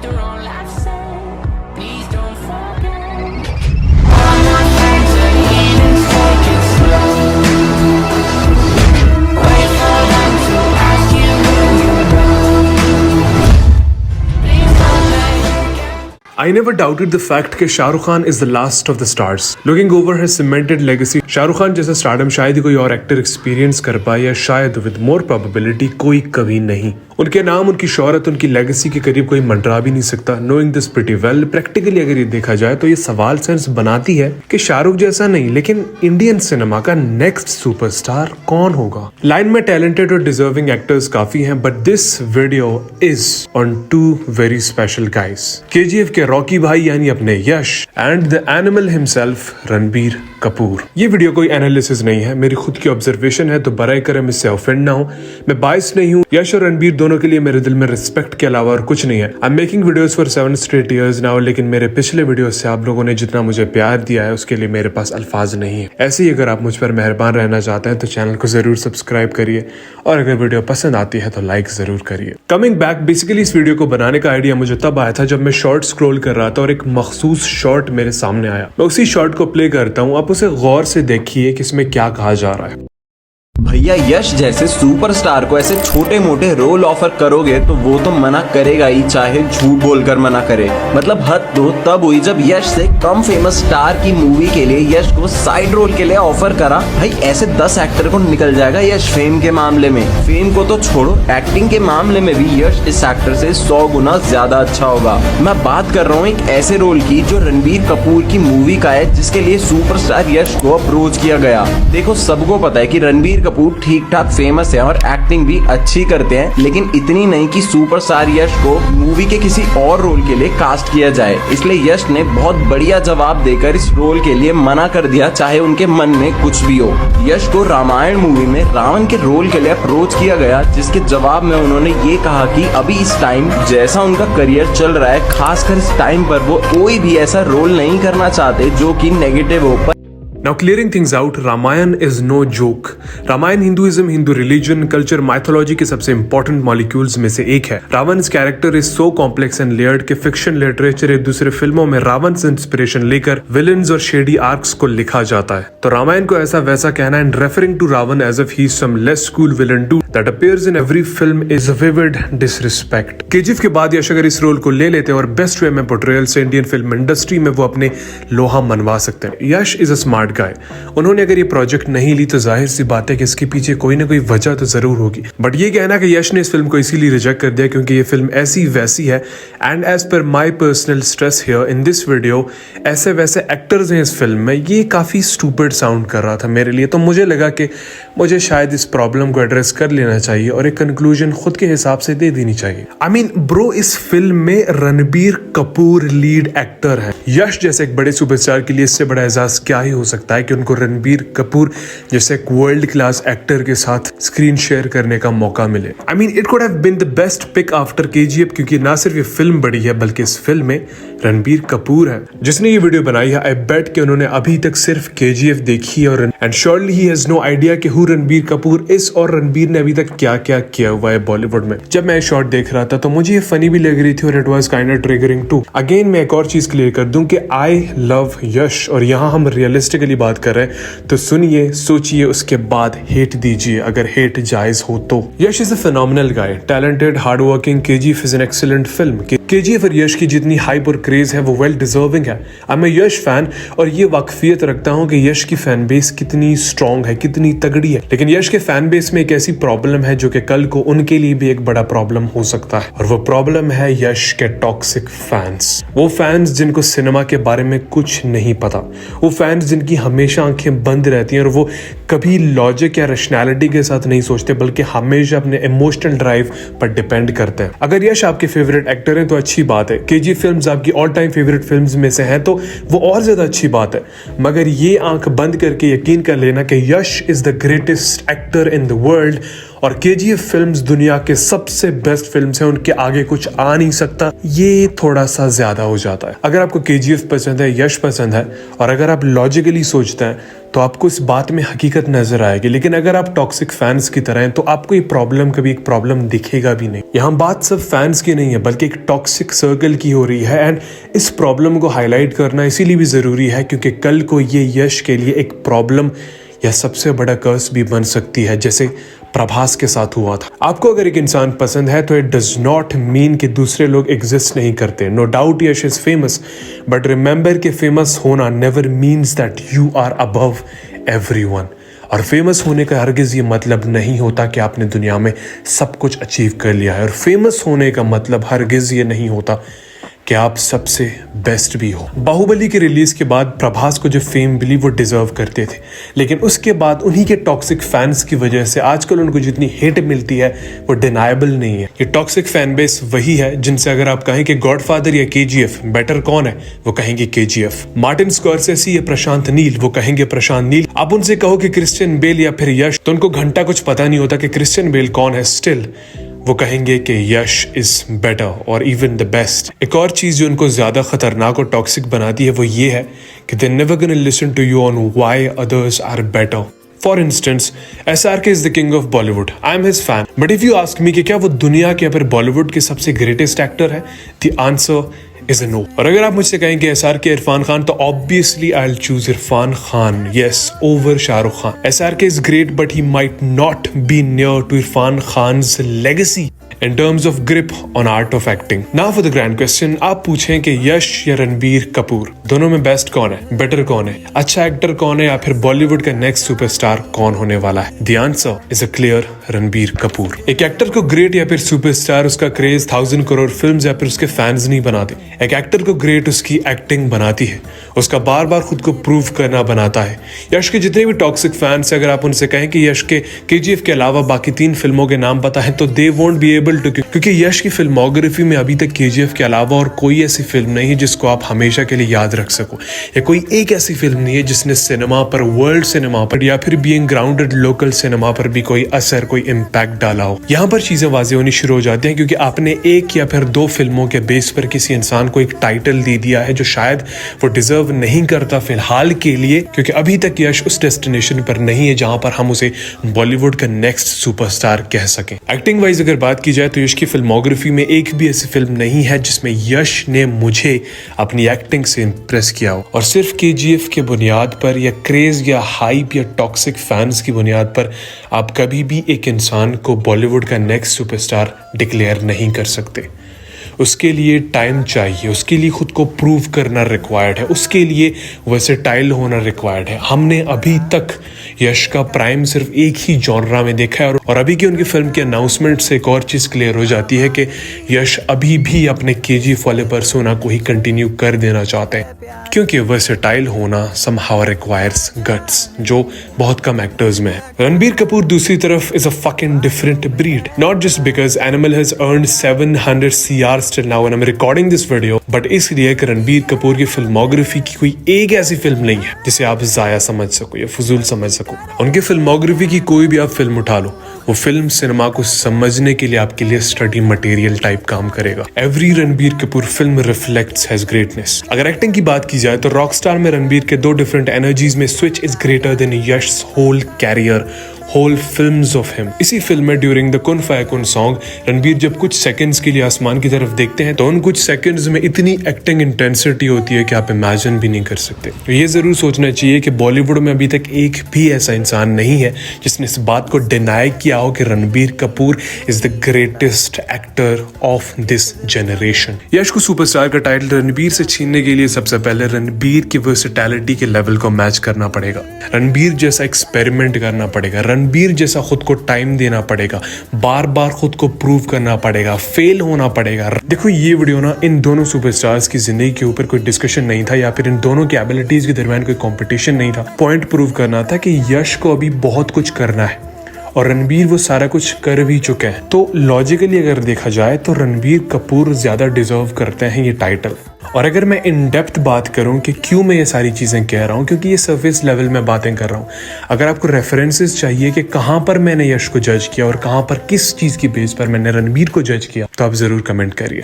after all I've said, please don't forget. All my friends are here and take it slow. Wait for them to ask you who you know. Please don't let it get. I never doubted the fact कि Shahrukh Khan is the last of the stars. Looking over his cemented legacy, Shahrukh Khan जैसा stardom शायद ही कोई और actor experience कर पाए या शायद with more probability कोई कभी नहीं। उनके नाम, उनकी शोहरत, उनकी लेगेसी के करीब कोई मंडरा भी नहीं सकता। Knowing this pretty well, practically अगर ये देखा जाए तो ये सवाल सेंस बनाती है कि शाहरुख जैसा नहीं लेकिन इंडियन सिनेमा का नेक्स्ट सुपरस्टार कौन होगा। लाइन में टैलेंटेड और डिजर्विंग एक्टर्स काफी हैं, but this video is on two very special guys. KGF के रॉकी भाई यानी अपने Yash and the animal himself Ranbir Kapoor. ये वीडियो कोई एनालिसिस नहीं है, मेरी खुद की ऑब्जर्वेशन है, तो बराए करम इससे ऑफेंड ना हो। मैं बायस नहीं हूँ। यश और रणबीर दोनों के लिए मेरे दिल में रिस्पेक्ट के अलावा और कुछ नहीं है। I am making videos for 7 straight years now, लेकिन मेरे पिछले वीडियो से आप लोगों ने जितना मुझे प्यार दिया है उसके लिए मेरे पास अल्फाज नहीं है। ऐसे ही अगर आप मुझ पर मेहरबान रहना चाहते हैं तो चैनल को जरूर सब्सक्राइब करिए और अगर वीडियो पसंद आती है तो लाइक जरूर करिए। कमिंग बैक, बेसिकली इस वीडियो को बनाने का आइडिया मुझे तब आया था जब मैं शॉर्ट स्क्रॉल कर रहा था और एक मखसूस शॉर्ट मेरे सामने आया। मैं उसी शॉर्ट को प्ले करता हूँ, आप उसे गौर से देखिए कि इसमें क्या कहा जा रहा है। भैया यश जैसे सुपरस्टार को ऐसे छोटे मोटे रोल ऑफर करोगे तो वो तो मना करेगा ही, चाहे झूठ बोलकर मना करे। मतलब हद तो तब हुई जब यश से कम फेमस स्टार की मूवी के लिए यश को साइड रोल के लिए ऑफर करा। भाई ऐसे 10 एक्टर को निकल जाएगा यश फेम के मामले में। फेम को तो छोड़ो, एक्टिंग के मामले में भी यश इस एक्टर से 100 गुना ज्यादा अच्छा होगा। मैं बात कर रहा हूँ एक ऐसे रोल की जो रणबीर कपूर की मूवी का है, जिसके लिए सुपरस्टार यश को अप्रोच किया गया। देखो सबको पता है कि रणबीर कपूर ठीक ठाक फेमस है और एक्टिंग भी अच्छी करते हैं, लेकिन इतनी नहीं कि सुपरस्टार यश को मूवी के किसी और रोल के लिए कास्ट किया जाए। इसलिए यश ने बहुत बढ़िया जवाब देकर इस रोल के लिए मना कर दिया, चाहे उनके मन में कुछ भी हो। यश को रामायण मूवी में रावण के रोल के लिए अप्रोच किया गया, जिसके जवाब में उन्होंने ये कहा कि अभी इस टाइम जैसा उनका करियर चल रहा है, खासकर इस टाइम पर वो कोई भी ऐसा रोल नहीं करना चाहते जो कि नेगेटिव हो। Now clearing things out, Ramayana is no joke. Ramayana Hinduism, Hindu religion, culture, mythology के सबसे इंपॉर्टेंट मॉलिक्यूल्स में से एक है। Ravana character is so complex and layered कि फिक्शन लिटरेचर एक दूसरे फिल्मों में रावण से इंस्पिरेशन लेकर विलन्स और शेडी आर्क्स को लिखा जाता है। तो रामायण को ऐसा वैसा कहना and referring to Ravana as if he is some less cool villain too that appears in every film is a vivid disrespect. KGF के बाद यश अगर इस रोल को ले लेते हैं और बेस्ट वे में पोर्ट्रेयल से इंडियन फिल्म इंडस्ट्री में वो अपने लोहा मनवा सकते हैं। यश इज अ स्मार्ट गाय। उन्होंने अगर ये प्रोजेक्ट नहीं ली तो जाहिर सी बात है कि इसके पीछे कोई ना कोई वजह तो जरूर होगी, बट ये कहना कि यश ने इस फिल्म को इसीलिए रिजेक्ट कर दिया क्योंकि ये फिल्म ऐसी वैसी है। And as per my personal stress here in this video, ऐसे वैसे एक्टर्स हैं इस फिल्म में, ये काफी स्टूपिड साउंड कर रहा था मेरे लिए। तो मुझे लगा कि मुझे शायद इस प्रॉब्लम को एड्रेस कर लेना चाहिए और एक कंक्लूजन खुद के हिसाब से दे देनी चाहिए। आई मीन ब्रो, इस फिल्म में रणबीर कपूर लीड एक्टर है। यश जैसे एक बड़े सुपरस्टार के लिए इससे बड़ा एजाज क्या ही हो सकता है कि उनको रणबीर कपूर जैसे एक वर्ल्ड क्लास एक्टर के साथ स्क्रीन शेयर करने का मौका मिले। I mean it could have been the best pick after KGF, क्योंकि ना सिर्फ ये फिल्म बड़ी है बल्कि इस फिल्म में रणबीर कपूर है जिसने ये वीडियो बनाई है। आई बेट कि उन्होंने अभी तक सिर्फ केजीएफ देखी है और and surely he has no idea कि हु रणबीर कपूर इज और रणबीर ने अभी तक क्या क्या किया हुआ है बॉलीवुड में। जब मैं शॉट देख रहा था तो मुझे ये फनी भी लग रही थी और it was kind of triggering too. Again मैं एक और चीज क्लियर कर दूं कि आई लव यश और यहाँ हम रियलिस्टिकली बात कर रहे हैं, तो सुनिए, सोचिए, उसके बाद हेट दीजिए अगर हेट जायज हो तो। Yash is a phenomenal guy, talented, hard working. KGF is an excellent film. KGF और यश की जितनी हाइप और क्रेज है वो वेल डिजर्विंग है। I am a Yash fan और ये वाकफियत रखता हूँ कि यश की फैन बेस कितनी स्ट्रॉन्ग है, कितनी तगड़ी है। लेकिन यश के फैन बेस में एक ऐसी प्रॉब्लम है जो कि कल को उनके लिए भी एक बड़ा प्रॉब्लम हो सकता है, और वो प्रॉब्लम है यश के टॉक्सिक फैंस। वो फैंस जिनको सिनेमा के बारे में कुछ नहीं पता, वो फैंस जिनकी हमेशा आंखें बंद रहती हैं और वो कभी लॉजिक या रैशनैलिटी के साथ नहीं सोचते बल्कि हमेशा अपने इमोशनल ड्राइव पर डिपेंड करते हैं। अगर यश आपके फेवरेट एक्टर हैं तो अच्छी बात है, केजीएफ फिल्म्स आपकी ऑल टाइम फेवरेट फिल्म्स में से हैं तो वो और ज्यादा अच्छी बात है। मगर ये आंख बंद करके यकीन कर लेना कि Yash is the greatest actor in the world और केजीएफ फिल्म्स दुनिया के सबसे बेस्ट फिल्म्स हैं, उनके आगे कुछ आ नहीं सकता, ये थोड़ा सा ज्यादा हो जाता है। अगर आपको केजीएफ पसंद है, यश पसंद है और अगर आप लॉजिकली सोचते हैं तो आपको इस बात में हकीकत नजर आएगी। लेकिन अगर आप टॉक्सिक फैंस की तरह हैं तो आपको ये प्रॉब्लम कभी एक प्रॉब्लम दिखेगा भी नहीं। यहाँ बात सब फैंस की नहीं है बल्कि एक टॉक्सिक सर्कल की हो रही है। एंड इस प्रॉब्लम को हाईलाइट करना इसीलिए भी जरूरी है क्योंकि कल को ये यश के लिए एक प्रॉब्लम या सबसे बड़ा कर्स भी बन सकती है, जैसे प्रभास के साथ हुआ था। आपको अगर एक इंसान पसंद है तो इट डज नॉट मीन कि दूसरे लोग एग्जिस्ट नहीं करते। No doubt Yash is famous, but remember कि फेमस होना never means that you are above everyone. और फेमस होने का हरगिज ये मतलब नहीं होता कि आपने दुनिया में सब कुछ अचीव कर लिया है। और फेमस होने का मतलब हरगिज ये नहीं होता कि आप सबसे बेस्ट भी हो। बाहुबली के रिलीज के बाद प्रभास को जो फेम मिली वो डिजर्व करते थे, लेकिन उसके बाद उन्हीं के टॉक्सिक फैंस की वजह से आजकल उनको जितनी हिट मिलती है वो डिनायबल नहीं है। ये टॉक्सिक फैन बेस वही है जिनसे अगर आप कहें कि गॉडफादर या केजीएफ बेटर कौन है, वो कहेंगे केजीएफ। मार्टिन स्कॉर्सेसी या प्रशांत नील, वो कहेंगे प्रशांत नील। आप उनसे कहो कि क्रिश्चियन बेल या फिर यश, तो उनको घंटा कुछ पता नहीं होता कि क्रिश्चियन बेल कौन है। स्टिल वो कहेंगे कि यश इज बेटर और इवन द बेस्ट। एक और चीज जो उनको ज्यादा खतरनाक और टॉक्सिक बनाती है वो ये है कि they never gonna listen to you on why others are better. For instance, SRK is the king of Bollywood, I am his fan, but if you ask me कि क्या वो दुनिया के या फिर बॉलीवुड के सबसे ग्रेटेस्ट एक्टर है, द आंसर इज नो। और अगर आप मुझसे कहें कि SRK इरफान खान, तो obviously I will choose Irfan Khan, yes, over Shahrukh Khan. SRK is great but he might not be near to Irfan Khan's legacy in terms of grip on art of acting. Now for the grand question, आप पूछें कि यश या रणबीर कपूर दोनों में best कौन है, better कौन है, अच्छा एक्टर कौन है, या फिर बॉलीवुड का नेक्स्ट सुपरस्टार कौन होने वाला है? The answer is a clear Ranbir Kapoor. एक एक्टर को ग्रेट या फिर सुपरस्टार उसका क्रेज 1000 करोड़ फिल्म्स या फिर उसके फैंस नहीं बनाते। एक एक्टर को ग्रेट उसकी एक्टिंग बनाती है, उसका बार बार खुद को प्रूव करना बनाता है। यश के जितने भी टॉक्सिक फैंस, अगर आप उनसे कहें कि यश के KGF के अलावा बाकी 3 फिल्मों के नाम पता है, तो they won't be able to, क्योंकि यश की फिल्मोग्राफी में अभी तक KGF के अलावा और कोई ऐसी फिल्म नहीं है जिसको आप हमेशा के लिए याद रख सको, या कोई एक ऐसी फिल्म नहीं है जिसने सिनेमा पर, वर्ल्ड सिनेमा पर या फिर बीइंग ग्राउंडेड लोकल सिनेमा पर भी कोई असर, कोई इम्पैक्ट डाला हो। यहाँ पर चीजें वाज़ेह होनी शुरू हो जाती हैं क्योंकि आपने 1 या फिर 2 फिल्मों के बेस पर किसी इंसान को एक टाइटल दे दिया है जो शायद वो डिजर्व नहीं करता फिलहाल के लिए, क्योंकि अभी तक यश उस डेस्टिनेशन पर नहीं है जहां पर हम उसे बॉलीवुड का नेक्स्ट सुपरस्टार कह सकें। एक्टिंग वाइज अगर बात की जाए तो यश की फिल्मोग्राफी में एक भी ऐसी फिल्म नहीं है जिसमें यश ने मुझे अपनी एक्टिंग से इंप्रेस किया हो। और सिर्फ KGF के बुनियाद पर या क्रेज या हाइप या टॉक्सिक फैंस की बुनियाद पर आप कभी भी एक इंसान को बॉलीवुड का नेक्स्ट सुपरस्टार डिक्लेयर नहीं कर सकते। उसके लिए टाइम चाहिए, उसके लिए खुद को प्रूव करना रिक्वायर्ड है, उसके लिए वर्सेटाइल होना रिक्वायर्ड है। हमने अभी तक यश का प्राइम सिर्फ एक ही जॉनरा में देखा है, और अभी की उनकी फिल्म के अनाउंसमेंट से एक और चीज क्लियर हो जाती है कि यश अभी भी अपने KGF वाले पर्सोना को ही कंटिन्यू कर देना चाहते हैं, क्योंकि वर्सेटाइल होना समहाउ रिक्वायर्स गट्स, जो बहुत कम एक्टर्स में है। रणबीर कपूर दूसरी तरफ is a fucking different breed, not just because animal has earned 700 CR till now when I'm recording this video, but इसलिए कि रणबीर कपूर की फिल्मोग्राफी की कोई एक ऐसी फिल्म नहीं है जिसे आप जाया समझ सको या फजूल समझ सको। उनकी फिल्मोग्राफी की कोई भी आप फिल्म उठा लो, वो फिल्म सिनेमा को समझने के लिए आपके लिए स्टडी मटेरियल टाइप काम करेगा। Every Ranbir Kapoor film reflects his greatness. अगर एक्टिंग की बात की जाए तो रॉकस्टार में रणबीर के 2 डिफरेंट एनर्जीज में switch is greater than Yash whole career, whole films of him. इसी फिल्म में ड्यूरिंग द कुन फाया कुन सॉन्ग रणबीर जब कुछ सेकंड्स के लिए आसमान की तरफ देखते हैं तो उन कुछ सेकंड्स में इतनी एक्टिंग इंटेंसिटी होती है कि आप इमेजिन भी नहीं कर सकते। तो ये जरूर सोचना चाहिए कि बॉलीवुड में अभी तक एक भी ऐसा इंसान नहीं है जिसने इस बात को डिनाई किया हो कि Ranbir Kapoor is the greatest actor of this generation. Yash को सुपरस्टार का टाइटल रणबीर से छीनने के लिए सबसे पहले रणबीर की वर्सेटैलिटी के लेवल को मैच करना पड़ेगा, रणबीर जैसा एक्सपेरिमेंट करना पड़ेगा, रणबीर जैसा खुद को टाइम देना पड़ेगा, बार बार खुद को प्रूव करना पड़ेगा, फेल होना पड़ेगा। देखो ये वीडियो ना इन दोनों सुपरस्टार्स की जिंदगी के ऊपर कोई डिस्कशन नहीं था या फिर इन दोनों की एबिलिटीज के दरमियान कोई कंपटीशन नहीं था। पॉइंट प्रूव करना था कि यश को अभी बहुत कुछ करना है और रणबीर वो सारा कुछ कर भी चुके हैं। तो लॉजिकली अगर देखा जाए तो रणबीर कपूर ज्यादा डिजर्व करते हैं ये टाइटल। और अगर मैं इन डेप्थ बात करूं कि क्यों मैं ये सारी चीजें कह रहा हूं, क्योंकि ये सरफेस लेवल में बातें कर रहा हूं। अगर आपको रेफरेंसेस चाहिए कि कहां पर मैंने यश को जज किया और कहां पर किस चीज की बेस पर मैंने रणबीर को जज किया, तो आप जरूर कमेंट करिए।